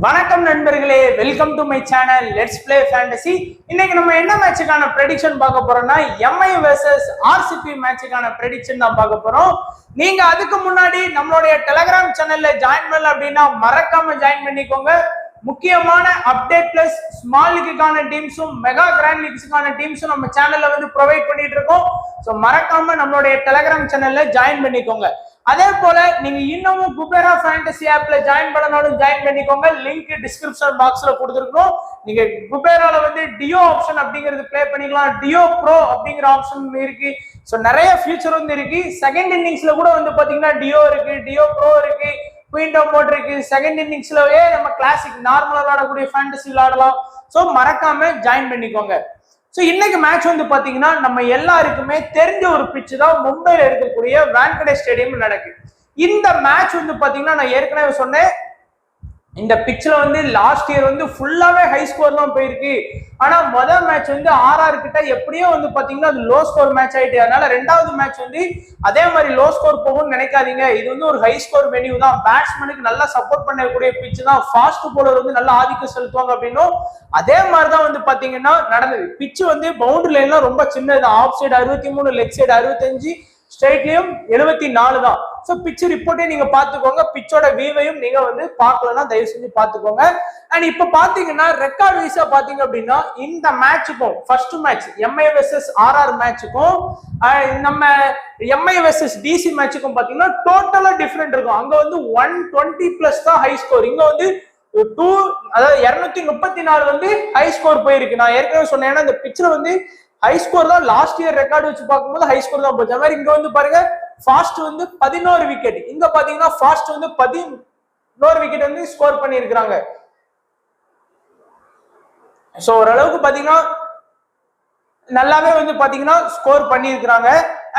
வணக்கம் நண்பர்களே, welcome to my channel let's play fantasy. இன்னைக்கு நம்ம என்ன மேட்சுக்கான ப்ரெடிக்ஷன் பார்க்க போறோம்னா எம்ஐ வெர்சஸ் ஆர்சிபி மேட்சுக்கான ப்ரெடிக்ஷன் தான் பார்க்க போறோம். நீங்க அதுக்கு முன்னாடி நம்மளுடைய டெலிகிராம் சேனல்ல ஜாயின் பண்ணல அப்படின்னா மறக்காம ஜாயின் பண்ணிக்கோங்க. முக்கியமான அப்டேட் பிளஸ் ஸ்மால் லீக்குக்கான டீம்ஸும் மெகா கிராண்ட் லீக்ஸுக்கான டீம்ஸும் நம்ம சேனல்ல வந்து ப்ரொவைட் பண்ணிட்டு இருக்கோம். ஸோ மறக்காம நம்மளுடைய டெலிகிராம் சேனல்ல ஜாயின் பண்ணிக்கோங்க. அதே போல நீங்க இன்னமும் குபேரா ஃபேண்டசி ஆப்ல ஜாயின் பண்ணனாலும் ஜாயின் பண்ணிக்கோங்க. லிங்க் டிஸ்கிரிப்ஷன் பாக்ஸ்ல கொடுத்துருக்கோம். நீங்க குபேரால வந்து டியோ ஆப்ஷன் அப்படிங்கிறது பிளே பண்ணிக்கலாம். டியோ ப்ரோ அப்படிங்கிற ஆப்ஷன் இருக்கு. ஸோ நிறைய ஃபியூச்சர் வந்து இருக்கு. செகண்ட் இன்னிங்ஸ்ல கூட வந்து பாத்தீங்கன்னா டியோ இருக்கு, டியோ ப்ரோ இருக்கு, குயின்டோ மோட் இருக்கு. செகண்ட் இன்னிங்ஸ்லவே நம்ம கிளாசிக் நார்மலா விளையாடக்கூடிய ஃபேண்டசி விளையாடலாம். ஸோ மறக்காம ஜாயின் பண்ணிக்கோங்க. ஸோ இன்னைக்கு மேட்ச் வந்து பாத்தீங்கன்னா நம்ம எல்லாருக்குமே தெரிஞ்ச ஒரு பிச்சு தான் மும்பைல இருக்கக்கூடிய வான்கடே ஸ்டேடியம் நடக்குது. இந்த மேட்ச் வந்து பாத்தீங்கன்னா நான் ஏற்கனவே சொன்னேன், இந்த பிச்சில் வந்து லாஸ்ட் இயர் வந்து ஃபுல்லாவே ஹை ஸ்கோர் தான் போயிருக்கு. ஆனா முதல் மேட்ச் வந்து ஆர்ஆர் கிட்ட எப்படியோ வந்து பாத்தீங்கன்னா அது லோ ஸ்கோர் மேட்ச் ஆயிட்டு. அதனால ரெண்டாவது மேட்ச் வந்து அதே மாதிரி லோ ஸ்கோர் போகும்னு நினைக்காதீங்க. இது வந்து ஒரு ஹை ஸ்கோர் வென்யூ தான். பேட்ஸ்மேனுக்கு நல்லா சப்போர்ட் பண்ணக்கூடிய பிச்சு தான். ஃபாஸ்ட் போலர் வந்து நல்லா ஆதிக்கம் செலுத்துவாங்க அப்படின்னும் அதே மாதிரிதான் வந்து பாத்தீங்கன்னா நடந்தது. பிச்சு வந்து பவுண்டரி லைன்லாம் ரொம்ப சின்னது. ஆஃப் சைடு 63, லெக் சைடு 65, ஸ்ட்ரைட்லயும் 74 தான். ஸோ பிச்சு ரிப்போர்ட்டே நீங்க பாத்துக்கோங்க. பிச்சோட வியூவையும் நீங்க வந்து பார்க்கலன்னா தயவு செஞ்சு பாத்துக்கோங்க. அண்ட் இப்ப பாத்தீங்கன்னா ரெக்கார்ட் வைஸா பாத்தீங்க அப்படின்னா இந்த மேட்சுக்கும் first match MI versus RR மேட்சுக்கும் நம்ம எம்ஐ வெர்சஸ் டிசி மேட்சுக்கும் பாத்தீங்கன்னா டோட்டலா டிஃபரெண்ட் இருக்கும். அங்க வந்து 120+ தான் ஹை ஸ்கோர். இங்க வந்து 234 வந்து ஹை ஸ்கோர் போயிருக்கு. நான் ஏற்கனவே சொன்னேன் இந்த பிச்சில் வந்து ஹை ஸ்கோர் தான். லாஸ்ட் இயர் ரெக்கார்டு வச்சு பார்க்கும்போது ஹை ஸ்கோர் தான் போச்சு. அது மாதிரி இங்க வந்து பாருங்க ஃபாஸ்ட் வந்து 11 விக்கெட். இங்க பாத்தீங்கன்னா ஃபாஸ்ட் வந்து 11 விக்கெட் வந்து ஸ்கோர் பண்ணியிருக்கிறாங்க. சோ ஓரளவுக்கு பாத்தீங்கன்னா நல்லாவே வந்து பாத்தீங்கன்னா ஸ்கோர் பண்ணியிருக்கிறாங்க.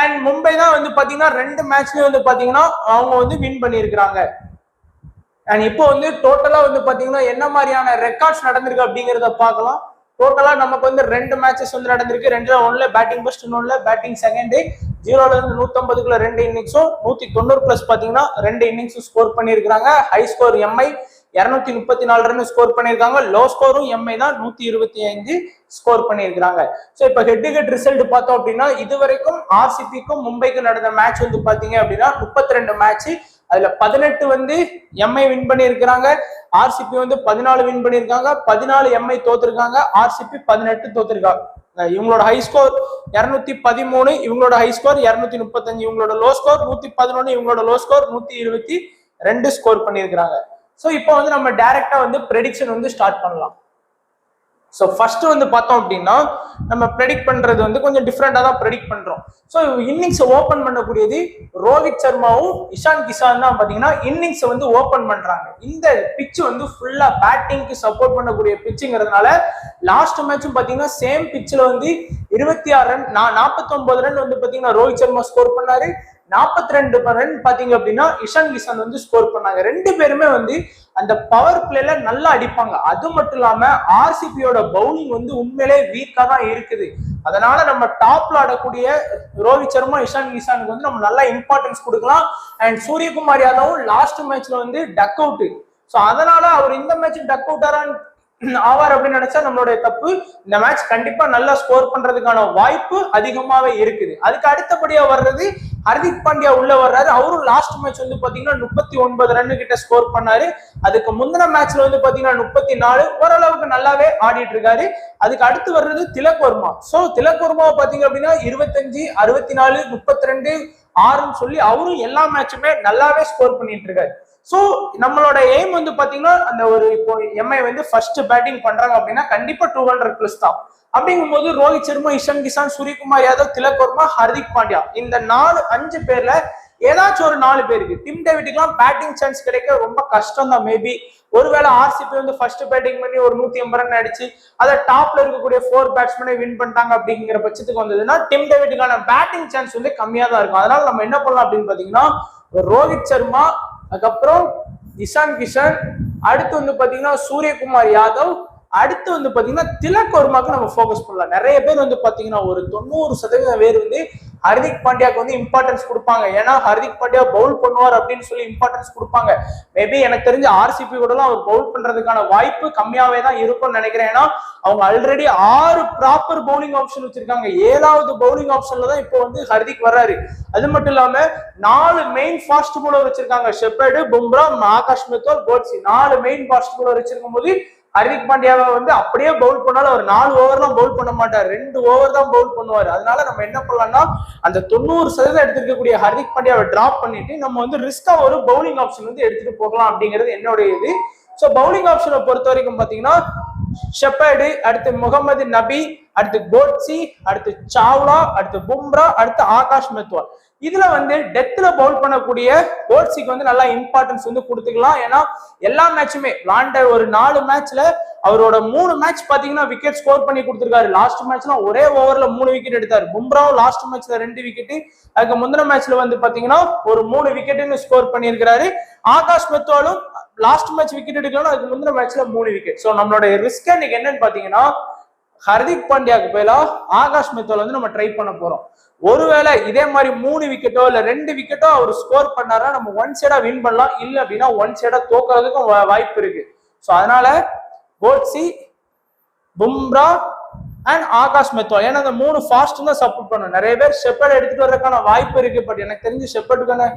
அண்ட் மும்பை தான் வந்து பாத்தீங்கன்னா 2 மேட்ச்லயும் வந்து பாத்தீங்கன்னா அவங்க வந்து வின் பண்ணியிருக்கிறாங்க. அண்ட் இப்போ வந்து டோட்டலா வந்து பாத்தீங்கன்னா என்ன மாதிரியான ரெக்கார்ட்ஸ் நடந்திருக்கு அப்படிங்கிறத பார்க்கலாம். டோட்டலா நமக்கு வந்து 2 மேட்சஸ் வந்து நடந்திருக்கு. 2ல 1ல பேட்டிங் ஃபர்ஸ்ட், 1ல பேட்டிங் செகண்ட். 0ல இருந்து 150க்குள்ள 2 இன்னிங்ஸும் 190+ பாத்தீங்கன்னா 2 இன்னிங்ஸும் ஸ்கோர் பண்ணியிருக்காங்க. High score Mi 234 run score பண்ணியிருக்காங்க. லோ ஸ்கோரும் எம்ஐ தான் 125 ஸ்கோர் பண்ணியிருக்காங்க. ஸோ இப்போ ஹெட் டு ஹெட் ரிசல்ட் பார்த்தோம் அப்படின்னா இது வரைக்கும் ஆர்சிபிக்கும் மும்பைக்கும் நடந்த மேட்ச் வந்து பாத்தீங்க அப்படின்னா 32 மேட்ச். அதுல 18 வந்து எம்ஐ வின் பண்ணியிருக்கிறாங்க. ஆர்சிபி வந்து 14 வின் பண்ணியிருக்காங்க. 14 எம்ஐ தோத்துருக்காங்க. ஆர்சிபி 18 தோத்துருக்காங்க. இவங்களோட ஹை ஸ்கோர் 213, இவங்களோட ஹை ஸ்கோர் 235, இவங்களோட லோ ஸ்கோர் 111, இவங்களோட லோ ஸ்கோர் 122 ஸ்கோர் பண்ணியிருக்கிறாங்க. ஸோ இப்போ வந்து நம்ம டைரக்டா வந்து ப்ரெடிக்ஷன் வந்து ஸ்டார்ட் பண்ணலாம். ஸோ ஃபர்ஸ்ட் வந்து பார்த்தோம் அப்படின்னா நம்ம ப்ரெடிக்ட் பண்றது வந்து கொஞ்சம் டிஃப்ரெண்டா தான் ப்ரெடிக்ட் பண்றோம். ஸோ இன்னிங்ஸ் ஓப்பன் பண்ணக்கூடியது ரோஹித் சர்மாவும் இஷான் கிஷான் தான் பாத்தீங்கன்னா இன்னிங்ஸ் வந்து ஓப்பன் பண்றாங்க. இந்த பிச்சு வந்து ஃபுல்லா பேட்டிங்க்கு சப்போர்ட் பண்ணக்கூடிய பிச்சுங்கிறதுனால லாஸ்ட் மேட்சும் பாத்தீங்கன்னா சேம் பிச்சில் வந்து 26 ரன் 49 ரன் வந்து பாத்தீங்கன்னா ரோஹித் சர்மா ஸ்கோர் பண்ணாரு. 42 ரன் பாத்தீங்க அப்படின்னா இஷான் கிஷான் வந்து ஸ்கோர் பண்ணாங்க. 2 பேருமே வந்து அந்த பவர் பிளேல நல்லா அடிப்பாங்க. அது மட்டும் இல்லாம ஆர்சிபியோட பவுலிங் வந்து உண்மையிலே வீக்கா தான் இருக்குது. அதனால நம்ம டாப்ல ஆடக்கூடிய ரோஹித் சர்மா, இஷான் கிஷானுக்கு வந்து நம்ம நல்லா இம்பார்ட்டன்ஸ் கொடுக்கலாம். அண்ட் சூரியகுமார் யாதவும் லாஸ்ட் மேட்ச்ல வந்து டக் அவுட். ஸோ அதனால அவர் இந்த மேட்ச் டக் அவுட் ஆவார் அப்படின்னு நினைச்சா நம்மளுடைய தப்பு. இந்த மேட்ச் கண்டிப்பா நல்லா ஸ்கோர் பண்றதுக்கான வாய்ப்பு அதிகமாவே இருக்குது. அதுக்கு அடுத்தபடியா வர்றது ஹர்திக் பாண்டியா உள்ள வர்றாரு. அவரும் லாஸ்ட் மேட்ச் வந்து பாத்தீங்கன்னா 39 ரன் கிட்ட ஸ்கோர் பண்ணாரு. அதுக்கு முந்தின மேட்ச்ல வந்து பாத்தீங்கன்னா 34, ஓரளவுக்கு நல்லாவே ஆடிட்டு இருக்காரு. அதுக்கு அடுத்து வர்றது திலக் வர்மா. சோ திலக் வர்மாவை பாத்தீங்க அப்படின்னா 25, 64, 32, 6ன்னு சொல்லி அவரும் எல்லா மேட்சுமே நல்லாவே ஸ்கோர் பண்ணிட்டு இருக்காரு. சோ நம்மளோட எய்ம் வந்து பாத்தீங்கன்னா அந்த ஒரு இப்போ எம்ஐ வந்து ஃபர்ஸ்ட் பேட்டிங் பண்றாங்க அப்படின்னா கண்டிப்பா 200+ தான். அப்படிங்கும்போது ரோஹித் சர்மா, இஷான் கிஷான், சூரியகுமார் யாதவ், திலக் வர்மா, ஹர்திக் பாண்டியா இந்த 5 பேர்ல ஏதாச்சும் ஒரு 4 பேருக்கு டிம் டேவிட்டுக்கெல்லாம் பேட்டிங் சான்ஸ் கிடைக்க ரொம்ப கஷ்டம் தான். மேபி ஒருவேளை ஆர்சிபி வந்து ஃபர்ஸ்ட் பேட்டிங் பண்ணி ஒரு 180 ரன் அடிச்சு அதை டாப்ல இருக்கக்கூடிய 4 பேட்ஸ்மேனை வின் பண்ணிட்டாங்க அப்படிங்கிற பட்சத்துக்கு வந்ததுன்னா டிம் டேவிட்டுக்கான பேட்டிங் சான்ஸ் வந்து கம்மியா தான் இருக்கும். அதனால நம்ம என்ன பண்ணலாம் அப்படின்னு பாத்தீங்கன்னா ரோஹித் சர்மா, அதுக்கப்புறம் இஷான் கிஷான், அடுத்து வந்து பாத்தீங்கன்னா சூரியகுமார் யாதவ், அடுத்து வந்து பாத்தீங்கன்னா திலக் வர்மாக்கு நம்ம ஃபோக்கஸ் பண்ணலாம். நிறைய பேர் வந்து பாத்தீங்கன்னா ஒரு 90% பேர் வந்து ஹர்திக் பாண்டியாக்கு வந்து இம்பார்ட்டன்ஸ் கொடுப்பாங்க. ஏன்னா ஹர்திக் பாண்டியா பவுல் பண்ணுவார் அப்படின்னு சொல்லி இம்பார்ட்டன்ஸ் கொடுப்பாங்க. மேபி எனக்கு தெரிஞ்ச ஆர்சிபி கூட எல்லாம் அவர் பவுல் பண்றதுக்கான வாய்ப்பு கம்மியாவே தான் இருக்கும்னு நினைக்கிறேன். ஏன்னா அவங்க ஆல்ரெடி 6 ப்ராப்பர் பவுலிங் ஆப்ஷன் வச்சிருக்காங்க. 7வது பவுலிங் ஆப்ஷன்ல தான் இப்போ வந்து ஹர்திக் வர்றாரு. அது மட்டும் இல்லாம 4 மெயின் ஃபாஸ்ட் பவுலர் வச்சிருக்காங்க. Shepherd, Bumrah, Akash Madhwal, Coetzee 4 main fast bowler வச்சிருக்கும் போது ஹர்திக் பாண்டியாவை வந்து அப்படியே பவுல் பண்ணாலும் அவர் 4 ஓவர் தான் பவுல் பண்ண மாட்டார், 2 ஓவர் தான் பவுல் பண்ணுவார். அதனால நம்ம என்ன பண்ணலாம்னா அந்த 90% எடுத்துருக்கக்கூடிய ஹர்திக் பாண்டியாவை டிராப் பண்ணிட்டு நம்ம வந்து ரிஸ்கா ஒரு பவுலிங் ஆப்ஷன் வந்து எடுத்துட்டு போகலாம் அப்படிங்கிறது என்னுடைய இது. ஸோ பவுலிங் ஆப்ஷனை பொறுத்த வரைக்கும் பாத்தீங்கன்னா ஷெப்பர்டு, அடுத்து முகமது நபி, அடுத்து கோட்ஸி, அடுத்து சாவ்லா, அடுத்து பும்ரா, அடுத்து ஆகாஷ் மெத்வால். இதுல வந்து டெத்ல பவுல் பண்ணக்கூடிய கோட்ஸிக்கு வந்து நல்லா இம்பார்ட்டன்ஸ் வந்து கொடுத்துக்கலாம். ஏன்னா எல்லா மேட்சுமே விளாண்ட ஒரு 4 மேட்ச்ல அவரோட 3 மேட்ச் பாத்தீங்கன்னா விக்கெட் ஸ்கோர் பண்ணி கொடுத்திருக்காரு. லாஸ்ட் மேட்ச்ல ஒரே ஓவர்ல 3 விக்கெட் எடுத்தாரு. பும்ராவும் லாஸ்ட் மேட்ச்ல 2 விக்கெட், அதுக்கு முந்தின மேட்ச்ல வந்து பாத்தீங்கன்னா ஒரு 3 விக்கெட்னு ஸ்கோர் பண்ணியிருக்கிறாரு. ஆகாஷ் மெத்வாலும் லாஸ்ட் மேட்ச் விக்கெட் எடுக்கலாம், அதுக்கு முந்தின மேட்ச்ல 3 விக்கெட். சோ நம்மளோட ரிஸ்க் இன்னைக்கு என்னன்னு பாத்தீங்கன்னா ஹர்திக் பாண்டியாக்கு பதிலா ஆகாஷ் மெத்வால் வந்து நம்ம ட்ரை பண்ண போறோம். ஒருவேளை இதே மாதிரி 3 விக்கெட்டோ இல்ல 2 விக்கெட்டோ அவர் ஸ்கோர் பண்ணாரா நம்ம ஒன் சைடா வின் பண்ணலாம், இல்ல அப்படின்னா ஒன் சைடா தோக்கிறதுக்கும் வாய்ப்பு இருக்கு. சோ அதனால கோட்ஸி, பும்ரா அண்ட் ஆகாஷ் மெத்வால், ஏன்னா அந்த 3 ஃபாஸ்ட் தான் சப்போர்ட் பண்ணும். நிறைய பேர் ஷெப்பர்ட் எடுத்துட்டு வர்றதுக்கான வாய்ப்பு இருக்கு. பட் எனக்கு தெரிஞ்சு ஷெப்பர்டுக்கான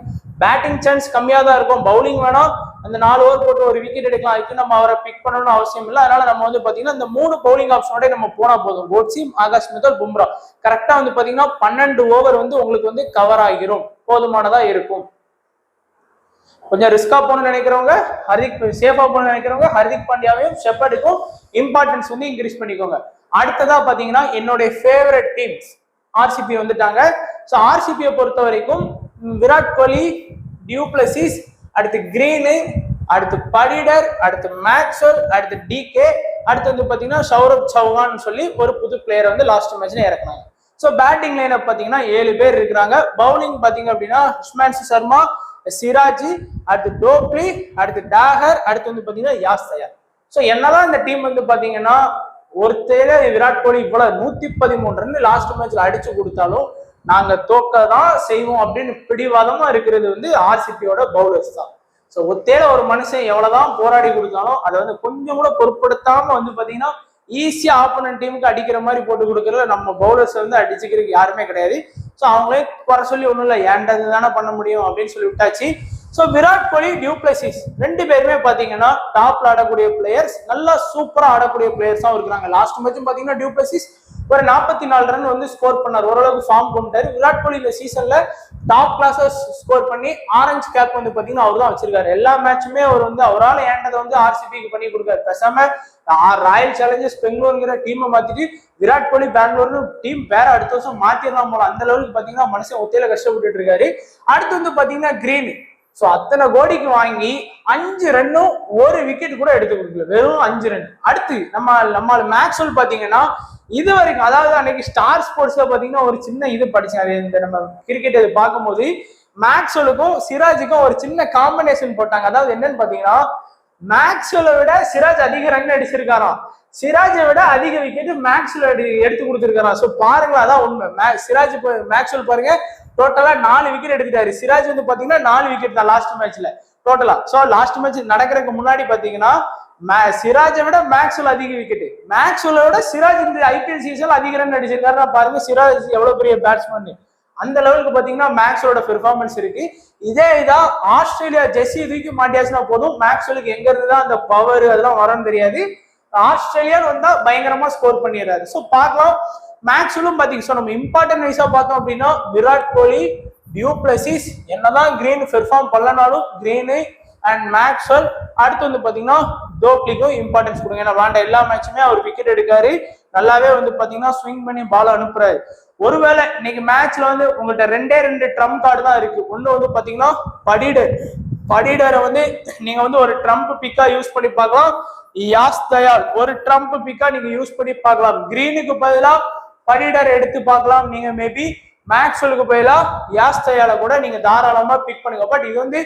பேட்டிங் சான்ஸ் கம்மியா தான் இருக்கும். பவுலிங் வேணா அந்த 4 ஓவர் போட்டு ஒரு விக்கெட் எடுக்கலாம், அதுக்கு நம்ம அவரை பிக் பண்ணணும்னு அவசியம் இல்லை. அதனால நம்ம வந்து பாத்தீங்கன்னா இந்த 3 பவுலிங் ஆப்ஷனோட நம்ம போனா போதும். கோட்ஸி, ஆகாஷ் மெத்வால், பும்ரா கரெக்டா வந்து பாத்தீங்கன்னா 12 ஓவர் வந்து உங்களுக்கு வந்து கவர் ஆகிரும், போதுமானதா இருக்கும். கொஞ்சம் ரிஸ்கா போகணும்னு நினைக்கிறவங்க, சேஃபா போகணும்னு நினைக்கிறவங்க ஹர்திக் பாண்டியாவையும் ஷெப்பர்டுக்கும் இம்பார்ட்டன்ஸ் வந்து இன்க்ரீஸ் பண்ணிக்கோங்க. அடுத்ததா பாத்தீங்கன்னா என்னுடைய ஃபேவரட் டீம்ஸ் ஆர்சிபி வந்துட்டாங்க. ஸோ ஆர்சிபியை பொறுத்த வரைக்கும் விராட் கோலி, டியூ பிளசிஸ், அடுத்து கிரீனு, அடுத்து படிடர், அடுத்து மேக்ஸ்வெல், அடுத்து டிகே, அடுத்து வந்து பாத்தீங்கன்னா சௌரப் சௌஹான் சொல்லி ஒரு புது பிளேயர் வந்து லாஸ்ட் மேட்ச்ல இறக்குனாங்க. ஸோ பேட்டிங் லைன் பாத்தீங்கன்னா 7 பேர் இருக்கிறாங்க. பவுலிங் பாத்தீங்க அப்படின்னா ஹிஷ்மான்ஷு சர்மா, சிராஜ், அடுத்து டோப்லி, அடுத்து டாகர், அடுத்து வந்து பாத்தீங்கன்னா யாஸ் தயார். ஸோ என்னதான் இந்த டீம் வந்து பாத்தீங்கன்னா ஒருத்தர விராட் கோலி இவ்வளவு 113 ரன் லாஸ்ட் மேட்ச்ல அடிச்சு கொடுத்தாலும் நாங்க தோக்கதான் செய்வோம் அப்படின்னு பிடிவாதமா இருக்கிறது வந்து ஆர்சிபியோட பவுலர்ஸ் தான். ஸோ ஒத்தேல ஒரு மனுஷன் எவ்வளவுதான் போராடி கொடுத்தாலும் அதை வந்து கொஞ்சம் கூட பொருட்படுத்தாம வந்து பாத்தீங்கன்னா ஈஸியா ஆப்போனன்ட் டீமுக்கு அடிக்கிற மாதிரி போட்டு கொடுக்கறதுல நம்ம பவுலர்ஸ் வந்து அடிச்சுக்கிறதுக்கு யாருமே கிடையாது. ஸோ அவங்களே குறை சொல்லி ஒன்றும் இல்லை, ஏண்டது தானே பண்ண முடியும் அப்படின்னு சொல்லி விட்டாச்சு. So Virat Kohli, du Plessis 2 பேருமே பாத்தீங்கன்னா டாப்ல ஆடக்கூடிய பிளேயர்ஸ், நல்லா சூப்பரா ஆடக்கூடிய பிளேயர்ஸா இருக்கிறாங்க. லாஸ்ட் மேட்சும் பாத்தீங்கன்னா டியூ பிளசிஸ் ஒரு 44 ரன் வந்து ஸ்கோர் பண்ணார், ஓரளவுக்கு ஃபார்ம் பண்ணிட்டாரு. விராட் கோலி இந்த சீசன்ல டாப் கிளாஸ் ஸ்கோர் பண்ணி ஆரஞ்சு கேப் வந்து பாத்தீங்கன்னா அவர் தான் வச்சிருக்காரு. எல்லா மேட்சுமே அவர் வந்து அவரால் ஏண்டதை வந்து ஆர்சிபிக்கு பண்ணி கொடுக்காரு. பேசாம ராயல் சேலஞ்சர்ஸ் பெங்களூருங்கிற டீமை மாத்திட்டு விராட் கோலி பெங்களூர்னு டீம் வேற அடுத்த வருஷம் மாத்திரலாம் போல, அந்த லெவலுக்கு பாத்தீங்கன்னா மனுஷன் ஒத்தையில கஷ்டப்பட்டு இருக்காரு. அடுத்து வந்து பாத்தீங்கன்னா கிரீன், சோ அத்தனை கோடிக்கு வாங்கி 5 ரன்னும் 1 விக்கெட் கூட எடுத்து கொடுக்கல, வெறும் 5 ரன். அடுத்து நம்ம மேக்ஸ்வெல் பாத்தீங்கன்னா இது வரைக்கும், அதாவது அன்னைக்கு ஸ்டார் ஸ்போர்ட்ஸ்ல பாத்தீங்கன்னா ஒரு சின்ன இது படிச்சேன், அது இந்த நம்ம கிரிக்கெட் இது பார்க்கும்போது மேக்ஸ்வெலுக்கும் சிராஜுக்கும் ஒரு சின்ன காம்பினேஷன் போட்டாங்க. அதாவது என்னன்னு பாத்தீங்கன்னா மேக்ஸ்வெலை விட சிராஜ் அதிக ரன் அடிச்சிருக்காராம், சிராஜை விட அதிக விக்கெட் மேக்ஸ்வெல் எடுத்து கொடுத்திருக்காராம். சோ பாருங்க, அதான் உண்மை. சிராஜ் மேக்ஸ்வெல் பாருங்க டோட்டலா 4 விக்கெட் எடுத்துட்டாரு. சிராஜ் வந்து பாத்தீங்கன்னா 4 விக்கெட் தான் லாஸ்ட் மேட்ச்ல டோட்டலா. சோ லாஸ்ட் மேட்ச் நடக்கிறதுக்கு முன்னாடி பாத்தீங்கன்னா சிராஜை விட மேக்ஸ்வெல் அதிக விக்கெட், மேக்ஸ்வெலை விட சிராஜ் இந்த ஐபிஎல் சீசன்ல அதிக ரன் அடிச்சிருக்காரு. பாருங்க சிராஜ் எவ்வளவு பெரிய பேட்ஸ்மேன், அந்த லெவலுக்கு பாத்தீங்கன்னா மேக்ஸ்வெலோட பெர்ஃபார்மன்ஸ் இருக்கு. இதே இதான் ஆஸ்திரேலியா ஜெர்சி தூக்கி மாட்டியாச்சுன்னா போதும், மேக்ஸ்வெலுக்கு எங்க இருந்துதான் அந்த பவர் அதெல்லாம் வரும்னு தெரியாது, ஆஸ்திரேலியான்னு வந்தா பயங்கரமா ஸ்கோர் பண்ணிடுறாரு. சோ பார்க்கலாம். மேக்ஸ்வெலும் பாத்தீங்கன்னா நம்ம இம்பார்ட்டன்ட் வைஸா பார்த்தோம் அப்படின்னா விராட் கோலி, டியூ பிளசிஸ், என்னதான் கிரீன் பெர்ஃபார்ம் பண்ணலனாலும் கிரீனு அண்ட் மேக்ஸ்வெல், அடுத்து வந்து பாத்தீங்கன்னா டோப்லிக்கும் இம்பார்ட்டன்ஸ் கொடுங்க. ஏன்னா விளாண்ட எல்லா மேட்சுமே அவர் விக்கெட் எடுக்காரு, நல்லாவே வந்து பாத்தீங்கன்னா ஸ்விங் பண்ணி பால் அனுப்புறாரு. ஒருவேளை இன்னைக்கு மேட்ச்ல வந்து உங்கள்கிட்ட 2 ட்ரம்ப் கார்டு தான் இருக்கு. ஒண்ணு வந்து பாத்தீங்கன்னா படிடரை வந்து நீங்க வந்து ஒரு ட்ரம்ப் பிக்கா யூஸ் பண்ணி பார்க்கலாம், யாஸ் தயார் ஒரு ட்ரம்ப் பிக்கா நீங்க யூஸ் பண்ணி பார்க்கலாம். கிரீனுக்கு பதிலா படிடர் எடுத்து பார்க்கலாம் நீங்க மேபி. மேக்ஸ்வெலுக்கு பதிலா யாஸ்தயால கூட நீங்க தாராளமா பிக் பண்ணுங்க. பட் இது வந்து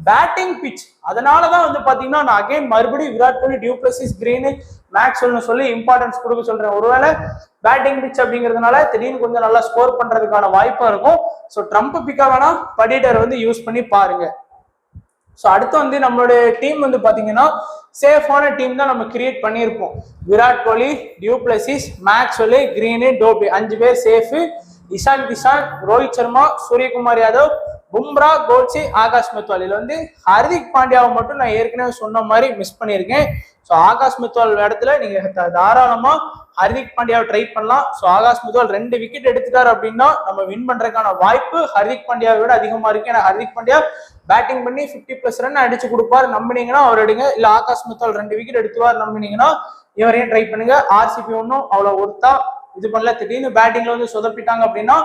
பேட்டிங் பிச், அதனாலதான் வந்து பாத்தீங்கன்னா நான் அகைன் மறுபடியும் விராட் கோலி, டியூப்ளசிஸ், கிரீன், மேக்ஸ்வெல்னு சொல்லி இம்பார்ட்டன்ஸ் கொடுக்க சொல்றேன். ஒருவேளை பேட்டிங் பிச் அப்படிங்கிறதுனால திடீர்னு கொஞ்சம் நல்லா ஸ்கோர் பண்றதுக்கான வாய்ப்பும் இருக்கும். ஸோ ட்ரம்ப் பிக்கா வேணா படிட்டர் வந்து யூஸ் பண்ணி பாருங்க. ஸோ அடுத்து வந்து நம்மளுடைய டீம் வந்து பாத்தீங்கன்னா சேஃபான டீம் தான் நம்ம கிரியேட் பண்ணியிருப்போம். Virat Kohli, du Plessis, Maxwell, green, dhobi 5 பேர் சேஃபு. இஷான் கிஷான், ரோஹித் சர்மா, சூரியகுமார் யாதவ், பும்ரா, கோட்ஸே, ஆகாஷ் மெத்வால். இதுல வந்து ஹர்திக் பாண்டியாவை மட்டும் நான் ஏற்கனவே சொன்ன மாதிரி மிஸ் பண்ணியிருக்கேன். ஸோ ஆகாஷ் மெத்வால் இடத்துல நீங்க தாராளமா ஹர்திக் பாண்டியாவை ட்ரை பண்ணலாம். ஸோ ஆகாஷ் மெத்வால் 2 விக்கெட் எடுத்துட்டாரு அப்படின்னா நம்ம வின் பண்றதுக்கான வாய்ப்பு ஹர்திக் பாண்டியாவை விட அதிகமா இருக்கு. ஏன்னா ஹர்திக் பாண்டியா பேட்டிங் பண்ணி 50+ ரன் அடிச்சு கொடுப்பாரு. நம்பினீங்கன்னா அவர் எடுங்க. இல்ல ஆகாஷ் மெத்வால் 2 விக்கெட் எடுத்துவார் நம்பினீங்கன்னா இவரையும் ட்ரை பண்ணுங்க. ஆர்சிபி ஒன்றும் அவ்வளவு ஒருத்தா இது பண்ணல. திடீர்னு பேட்டிங்ல வந்து சொதப்பிட்டாங்க அப்படின்னா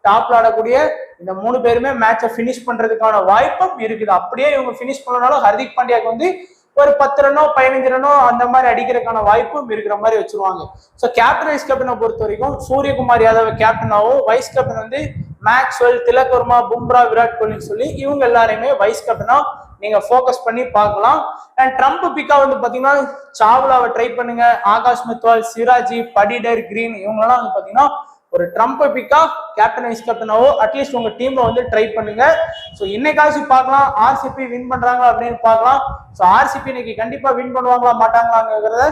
டாப்ல ஆடக்கூடிய இந்த 3 பேருமே மேட்சை பினிஷ் பண்றதுக்கான வாய்ப்பும் இருக்குது. அப்படியே இவங்க பினிஷ் பண்ணனாலும் ஹர்திக் பாண்டியாவுக்கு வந்து ஒரு 10 ரனோ 15 ரனோ அந்த மாதிரி அடிக்கிறதுக்கான வாய்ப்பும் இருக்கிற மாதிரி வச்சிருவாங்க. ஸோ கேப்டன் வைஸ் கேப்டனை பொறுத்த வரைக்கும் சூரியகுமார் யாதவ் கேப்டனாகவும், வைஸ் கேப்டன் வந்து மேக்ஸ்வெல், திலக் வர்மா, பும்ரா, விராட் கோலின்னு சொல்லி இவங்க எல்லாரையுமே வைஸ் கேப்டனா நீங்க போக்கஸ் பண்ணி பார்க்கலாம். அண்ட் ட்ரம்ப் பிக்கா வந்து பாத்தீங்கன்னா சாவ்லாவை ட்ரை பண்ணுங்க. ஆகாஷ் மெத்வால், சிராஜி, படிடர், கிரீன் இவங்கெல்லாம் வந்து பாத்தீங்கன்னா ஒரு ட்ரம்ப் பிக்கா கேப்டன் வைஸ் கேப்டனாவோ அட்லீஸ்ட் உங்க டீம்ல வந்து ட்ரை பண்ணுங்க. ஸோ இன்னைக்காச்சும் பார்க்கலாம் ஆர்சிபி வின் பண்றாங்க அப்படின்னு பார்க்கலாம். ஸோ ஆர்சிபி இன்னைக்கு கண்டிப்பா வின் பண்ணுவாங்களா மாட்டாங்களாங்கிறத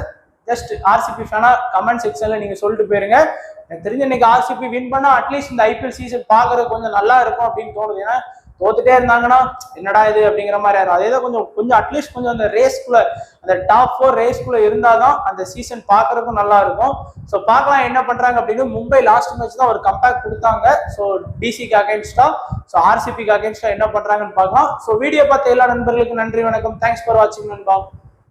ஜஸ்ட் ஆர்சிபி ஃபேனா கமெண்ட் செக்ஷன்ல நீங்க சொல்லிட்டு போயிருங்க. எனக்கு தெரிஞ்ச இன்னைக்கு ஆர்சிபி வின் பண்ணா அட்லீஸ்ட் இந்த ஐபிஎல் சீசன் பாக்குறது கொஞ்சம் நல்லா இருக்கும் அப்படின்னு தோணுது. ஏன்னா தோத்துட்டே இருந்தாங்கன்னா என்னடா இது அப்படிங்கிற மாதிரி ஆயிரும். அதே தான் கொஞ்சம் அட்லீஸ்ட் கொஞ்சம் அந்த ரேஸ்குள்ள, அந்த டாப் 4 ரேஸ்குள்ள இருந்தாதான் அந்த சீசன் பாக்குறதுக்கும் நல்லா இருக்கும். ஸோ பார்க்கலாம் என்ன பண்றாங்க அப்படின்னு. மும்பை லாஸ்ட் மேட்ச் தான் ஒரு கம்பேக் கொடுத்தாங்க. ஸோ டிசிக்கு அகைன்ஸ்டா, ஸோ ஆர்சிபிக்கு அகைன்ஸ்டா என்ன பண்றாங்கன்னு பார்க்கலாம். ஸோ வீடியோ பார்த்த எல்லா நண்பர்களுக்கும் நன்றி, வணக்கம். தேங்க்ஸ் ஃபார் வாட்சிங் நண்பா.